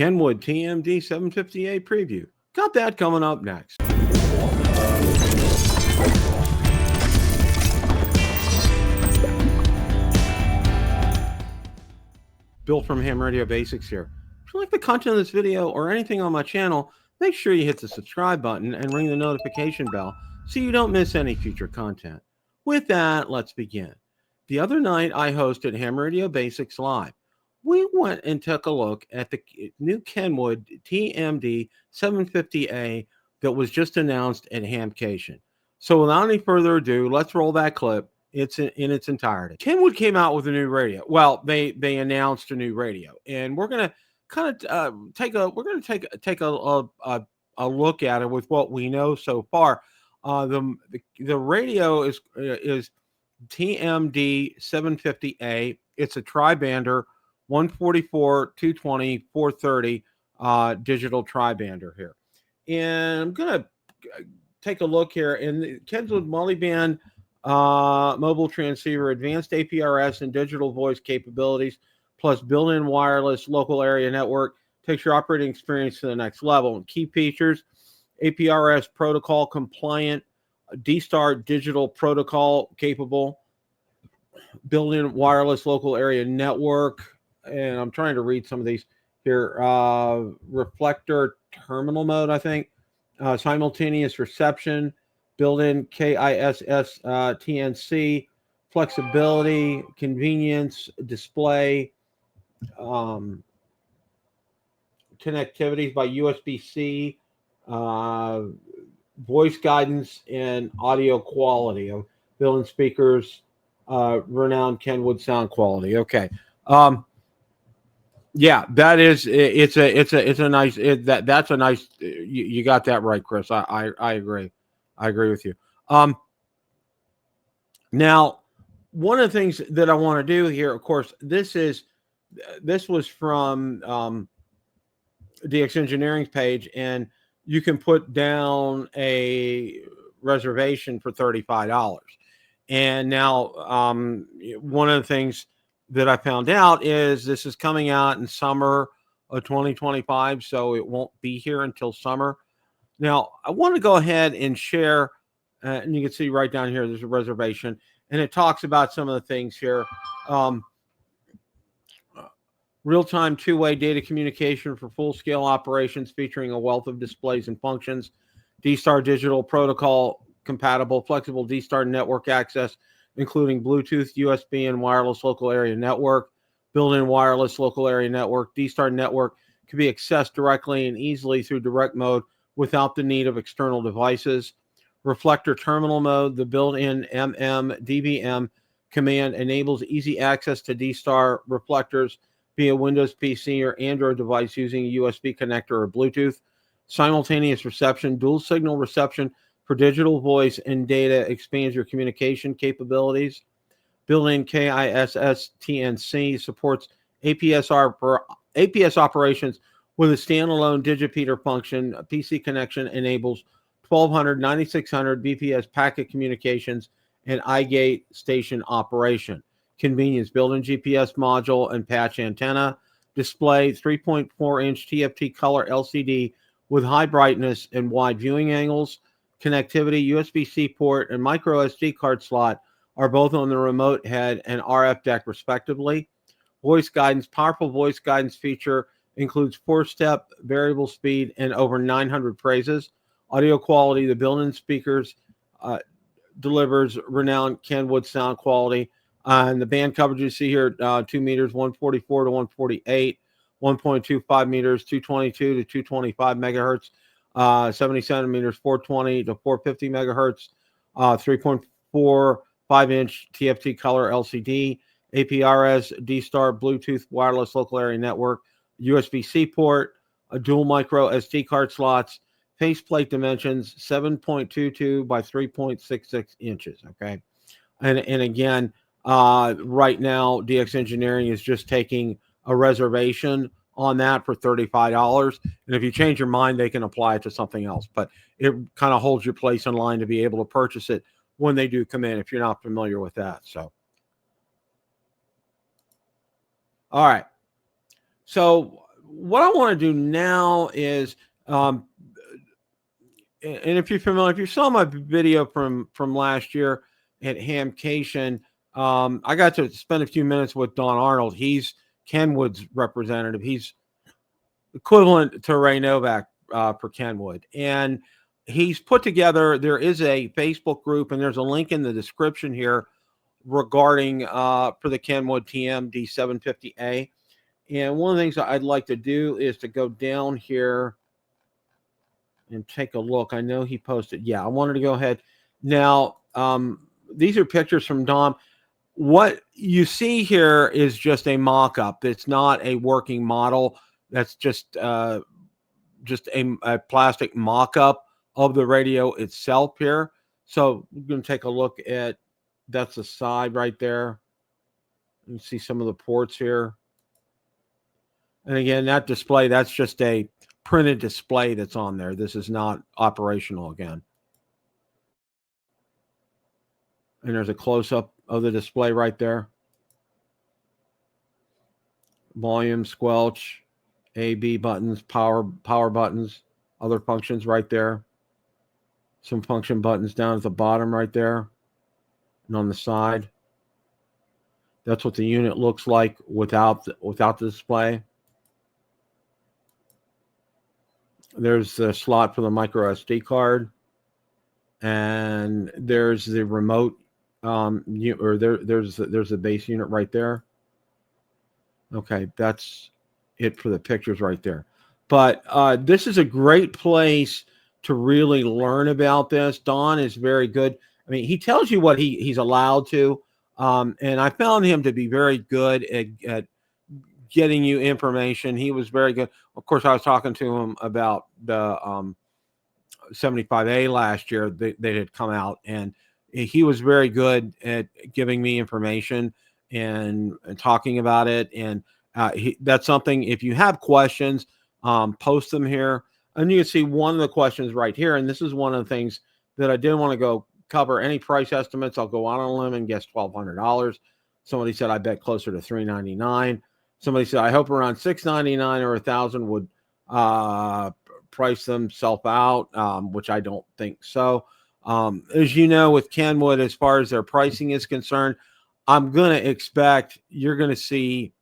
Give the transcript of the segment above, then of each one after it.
Kenwood TM D750A Preview. Got that coming up next. Bill from Ham Radio Basics here. If you like the content of this video or anything on my channel, make sure you hit the subscribe button and ring the notification bell so you don't miss any future content. With that, let's begin. The other night, I hosted Ham Radio Basics Live. We went and took a look at the new Kenwood TM D750A that was just announced at Hamcation. So without any further ado, let's roll that clip. It's in its entirety. Kenwood came out with a new radio. Well, they announced a new radio, and we're gonna kind of take a look at it with what we know so far. The radio is TMD 750A. It's a tri-bander, 144, 220, 430 digital tri-bander here. And I'm gonna take a look here. And the Kenwood multiband mobile transceiver, advanced APRS and digital voice capabilities, plus built-in wireless local area network, takes your operating experience to the next level. And key features: APRS protocol compliant, D-Star digital protocol capable, built-in wireless local area network, and I'm trying to read some of these here. Reflector terminal mode, I think, simultaneous reception, built-in KISS TNC, flexibility, convenience, display, connectivity by USB-C, voice guidance, and audio quality of built-in speakers, renowned Kenwood sound quality. Okay. Yeah, that is, it's a nice, that's a nice, you got that right, Chris. I agree. I agree with you. Now, one of the things that I want to do here, of course, this was from DX Engineering's page, and you can put down a reservation for $35. And now, one of the things that I found out is this is coming out in summer of 2025, so it won't be here until summer. Now, I want to go ahead and share, and you can see right down here, there's a reservation, and it talks about some of the things here. Real-time two-way data communication for full-scale operations featuring a wealth of displays and functions. D-Star digital protocol compatible, flexible D-Star network access, including Bluetooth, USB, and wireless local area network. Built-in wireless local area network. D-Star network can be accessed directly and easily through direct mode without the need of external devices. Reflector terminal mode. The built-in DBM command enables easy access to D-Star reflectors via Windows PC or Android device using a USB connector or Bluetooth. Simultaneous reception, dual signal reception for digital voice and data expands your communication capabilities. Built-in KISS TNC supports APS operations with a standalone digipeater function. A PC connection enables 1200, 9600 BPS packet communications and iGate station operation. Convenience, built-in GPS module and patch antenna. Display, 3.4-inch TFT color LCD with high brightness and wide viewing angles. Connectivity, USB-C port and micro SD card slot are both on the remote head and RF deck respectively. Voice guidance, powerful voice guidance feature includes 4-step variable speed and over 900 phrases. Audio quality, the built-in speakers delivers renowned Kenwood sound quality. And the band coverage you see here, 2 meters, 144 to 148, 1.25 meters, 222 to 225 megahertz, 70 centimeters, 420 to 450 megahertz, 3.45-inch TFT color LCD, APRS, D-Star, Bluetooth, wireless local area network, USB-C port, a dual micro SD card slots, faceplate dimensions, 7.22 by 3.66 inches, okay? And again, right now, DX Engineering is just taking a reservation on that for $35. And if you change your mind, they can apply it to something else. But it kind of holds your place in line to be able to purchase it when they do come in, if you're not familiar with that. So, all right. So what I want to do now is, and if you're familiar, if you saw my video from last year at Hamcation, I got to spend a few minutes with Don Arnold. He's Kenwood's representative. He's equivalent to Ray Novak for Kenwood, and he's put together. There is a Facebook group, and there's a link in the description here regarding for the Kenwood TM D750A. And one of the things I'd like to do is to go down here and take a look. I know he posted. Yeah, I wanted to go ahead. Now, these are pictures from Dom. What you see here is just a mock-up. It's not a working model. That's just a plastic mock-up of the radio itself here. So we're going to take a look at, that's the side right there. You can see some of the ports here. And again, that display, that's just a printed display that's on there. This is not operational again. And there's a close-up of the display right there. Volume, squelch, A, B buttons, power buttons, other functions right there. Some function buttons down at the bottom right there and on the side. That's what the unit looks like without the display. There's the slot for the micro SD card, and there's the remote, there's the base unit right there. Okay, that's it for the pictures right there. But this is a great place to really learn about this. Don is very good. I mean, he tells you what he's allowed to, and I found him to be very good at getting you information. He was very good. Of course, I was talking to him about the 75A last year that had come out, and he was very good at giving me information and talking about it. And that's something, if you have questions, post them here. And you can see one of the questions right here. And this is one of the things that I didn't want to go cover any price estimates. I'll go out on a limb and guess $1,200. Somebody said I bet closer to $399. Somebody said I hope around $699 or $1,000 would price themselves out, which I don't think so. As you know, with Kenwood, as far as their pricing is concerned, I'm going to expect you're going to see,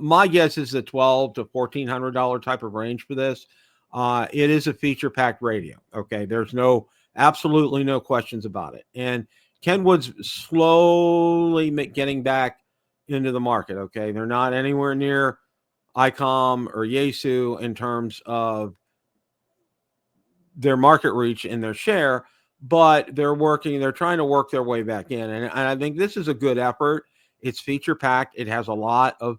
my guess is the $1,200 to $1,400 type of range for this. It is a feature-packed radio. Okay, there's absolutely no questions about it. And Kenwood's slowly getting back into the market. Okay, they're not anywhere near ICOM or Yaesu in terms of their market reach and their share, but they're trying to work their way back in. And I think this is a good effort. It's feature packed. It has a lot of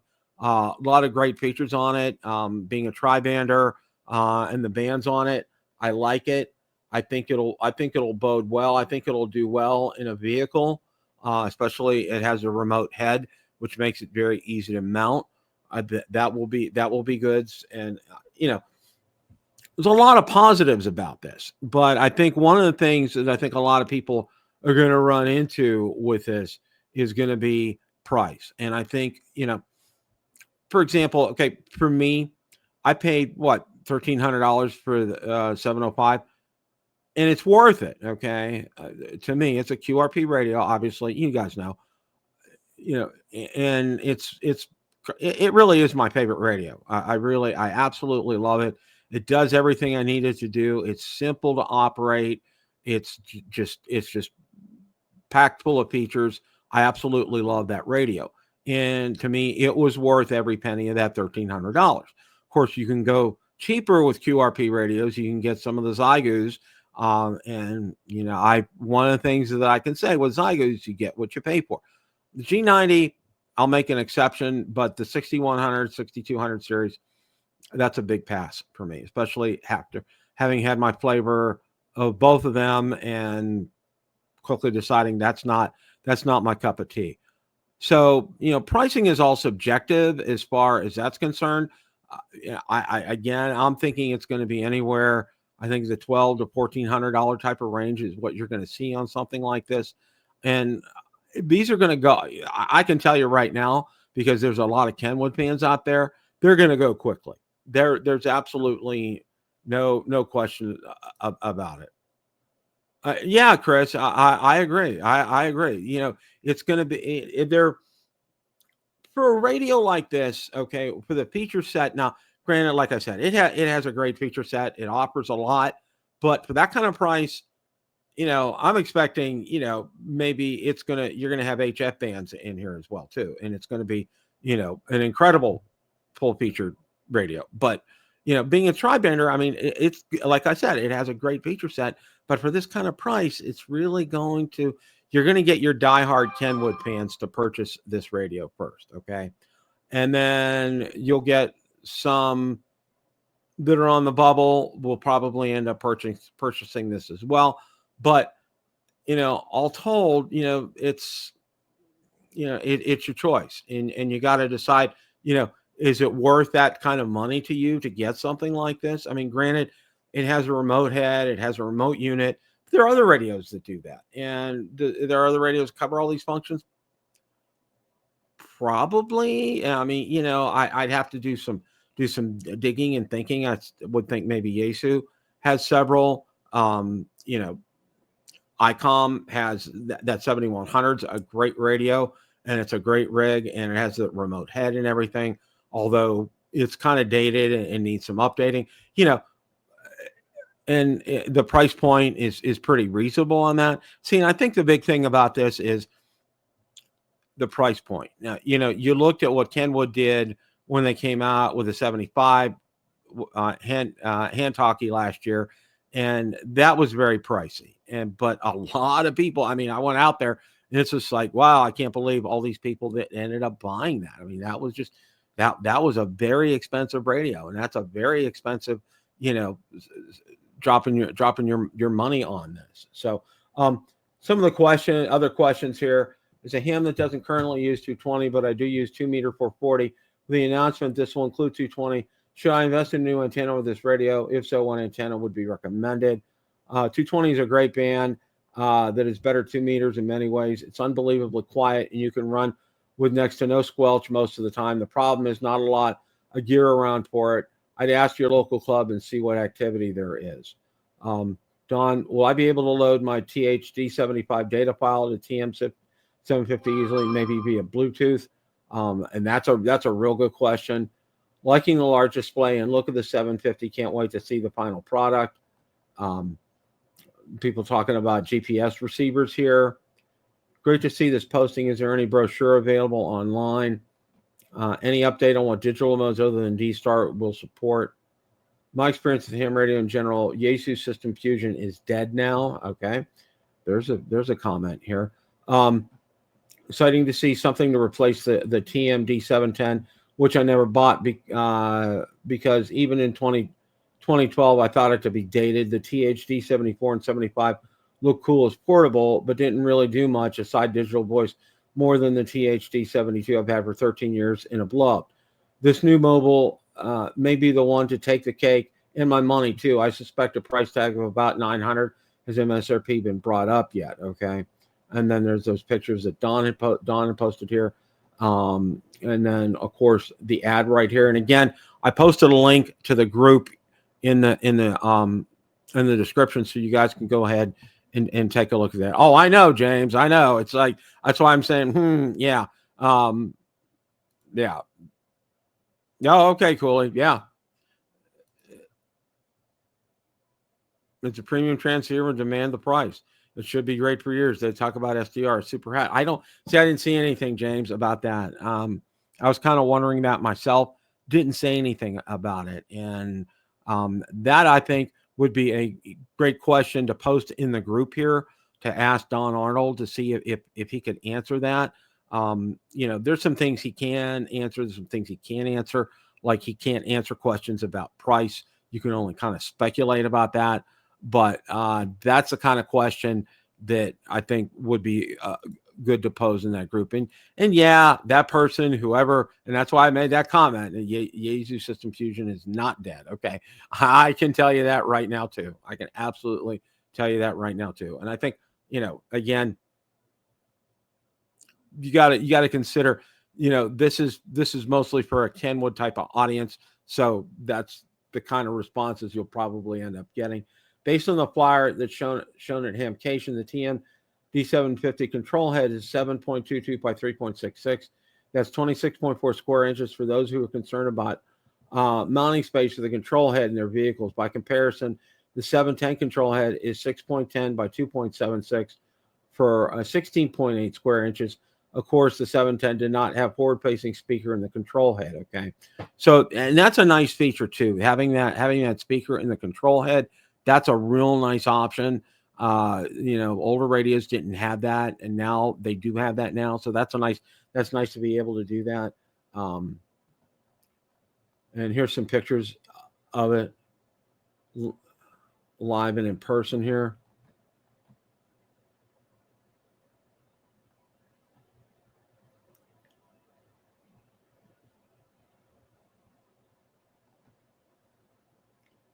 great features on it. Being a tri-bander and the bands on it, I like it. I think it'll bode well. I think it'll do well in a vehicle, especially it has a remote head, which makes it very easy to mount. That will be goods. And there's a lot of positives about this, but I think one of the things that I think a lot of people are going to run into with this is going to be price. And I think, for example, okay, for me, I paid $1,300 for the 705, and it's worth it. Okay. To me, it's a QRP radio. Obviously, you guys know, and it really is my favorite radio. I absolutely love it. It does everything I need it to do. It's simple to operate. It's just packed full of features. I absolutely love that radio. And to me, it was worth every penny of that $1,300. Of course, you can go cheaper with QRP radios. You can get some of the Zygoos. And one of the things that I can say with Zygoos, you get what you pay for. The G90, I'll make an exception, but the 6100, 6200 series, that's a big pass for me, especially after having had my flavor of both of them and quickly deciding that's not my cup of tea. So, pricing is all subjective as far as that's concerned. I'm thinking it's going to be anywhere. I think the $1,200 to $1,400 type of range is what you're going to see on something like this. And these are going to go, I can tell you right now, because there's a lot of Kenwood fans out there. They're going to go quickly. There's absolutely no question about it. Yeah, Chris, I agree. I agree. You know, it's going to be they're for a radio like this. Okay, for the feature set. Now, granted, like I said, it has a great feature set. It offers a lot, but for that kind of price, you know, I'm expecting, you know, maybe you're gonna have HF bands in here as well too, and it's going to be, you know, an incredible full featured radio. But you know, being a tri-bander, I mean, it's like I said, it has a great feature set, but for this kind of price, it's really you're going to get your diehard Kenwood fans to purchase this radio first, okay, and then you'll get some that are on the bubble will probably end up purchasing this as well. But you know, all told, you know, it's it's your choice, and you got to decide, you know, is it worth that kind of money to you to get something like this? I mean, granted, it has a remote head, it has a remote unit. There are other radios that do that, and there are other radios that cover all these functions. Probably, I mean, you know, I'd have to do some digging and thinking. I would think maybe Yaesu has several. You know, ICOM has that 7100's a great radio, and it's a great rig, and it has the remote head and everything. Although it's kind of dated and needs some updating, you know, and the price point is pretty reasonable on that. See, and I think the big thing about this is the price point. Now, you know, you looked at what Kenwood did when they came out with a 75 hand talkie last year, and that was very pricey. But a lot of people, I mean, I went out there and it's just like, wow, I can't believe all these people that ended up buying that. I mean, that was just that was a very expensive radio, and that's a very expensive, you know, dropping your money on this. So some of the other questions here. Is a ham that doesn't currently use 220, but I do use 2-meter 440. With the announcement, this will include 220. Should I invest in a new antenna with this radio? If so, one antenna would be recommended. 220 is a great band that is better 2 meters in many ways. It's unbelievably quiet, and you can run with next to no squelch most of the time. The problem is not a lot of gear around for it. I'd ask your local club and see what activity there is. Don, will I be able to load my THD75 data file to TM750 easily, maybe via Bluetooth? And that's a real good question. Liking the large display and look at the 750. Can't wait to see the final product. People talking about GPS receivers here. Great to see this posting. Is there any brochure available online? Any update on what digital modes other than D-Star will support? My experience with ham radio in general, Yaesu System Fusion is dead now. Okay. There's a comment here. Exciting to see something to replace the TM D710, which I never bought because even in 2012, I thought it to be dated. The THD 74 and 75 looked cool as portable, but didn't really do much aside digital voice more than the THD 72 I've had for 13 years in a blow. This new mobile may be the one to take the cake and my money too. I suspect a price tag of about 900. Has MSRP been brought up yet? Okay. And then there's those pictures that Don had posted here. And then, of course, the ad right here. And again, I posted a link to the group in the description, so you guys can go ahead and take a look at that. Oh, I know, James. I know. It's like, that's why I'm saying, yeah. Yeah. Oh, okay, Cooley. Yeah. It's a premium transceiver, demand the price. It should be great for years. They talk about SDR, super hat. I didn't see anything, James, about that. I was kind of wondering that myself. Didn't say anything about it. And that, I think, would be a great question to post in the group here to ask Don Arnold to see if he could answer that. You know, there's some things he can answer. There's some things he can't answer. Like he can't answer questions about price. You can only kind of speculate about that. But that's the kind of question that I think would be good to pose in that group. And yeah, that person, whoever, and that's why I made that comment. Yaesu System Fusion is not dead. Okay. I can tell you that right now too. I can absolutely tell you that right now too. And I think, you know, again, you got to consider, this is mostly for a Kenwood type of audience. So that's the kind of responses you'll probably end up getting. Based on the flyer that's shown at Hamcation, the TM D750 control head is 7.22 by 3.66. That's 26.4 square inches for those who are concerned about mounting space for the control head in their vehicles. By comparison, the 710 control head is 6.10 by 2.76 for 16.8 square inches. Of course, the 710 did not have forward-facing speaker in the control head. Okay, so and that's a nice feature too. Having that speaker in the control head, that's a real nice option. Older radios didn't have that, and now they do have that now. So that's nice to be able to do that. And here's some pictures of it live and in person here.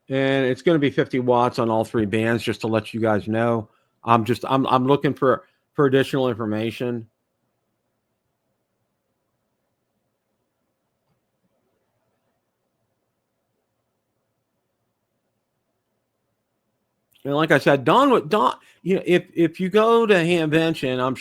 And it's going to be 50 watts on all three bands, just to let you guys know. I'm looking for additional information. And like I said, Don, if you go to Hamvention, I'm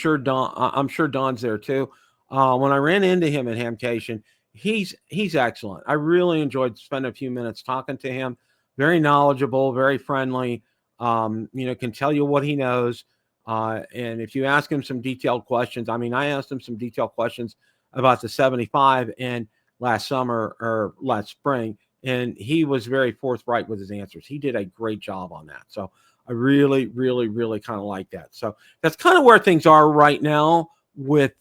sure Don's there too. When I ran into him at Hamcation, he's excellent. I really enjoyed spending a few minutes talking to him. Very knowledgeable, very friendly. Can tell you what he knows. And if you ask him some detailed questions, I asked him some detailed questions about the 75 and last summer or last spring, and he was very forthright with his answers. He did a great job on that. So I really, really, really kind of like that. So that's kind of where things are right now with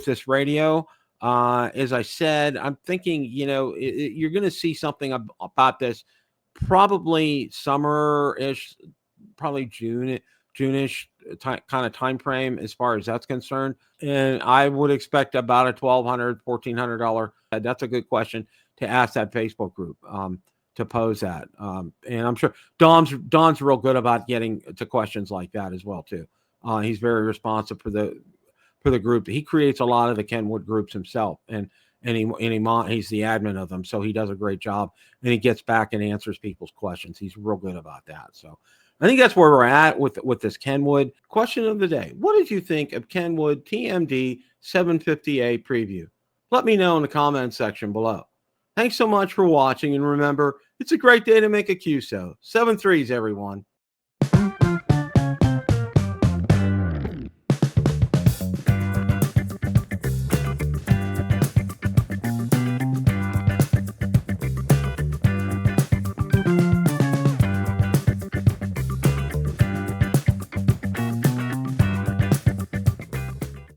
this radio. As I said, I'm thinking, you're going to see something about this probably summer-ish, probably June-ish kind of time frame as far as that's concerned. And I would expect about a $1,200, $1,400. That's a good question to ask that Facebook group, to pose that. And I'm sure Don's real good about getting to questions like that as well too. He's very responsive for the group. He creates a lot of the Kenwood groups himself, and he's the admin of them, so he does a great job, and he gets back and answers people's questions. He's real good about that. So I think that's where we're at with this Kenwood. Question of the day: what did you think of Kenwood TM D750A Preview? Let me know in the comments section below. Thanks so much for watching, and remember, it's a great day to make a QSO. 7 3s, everyone.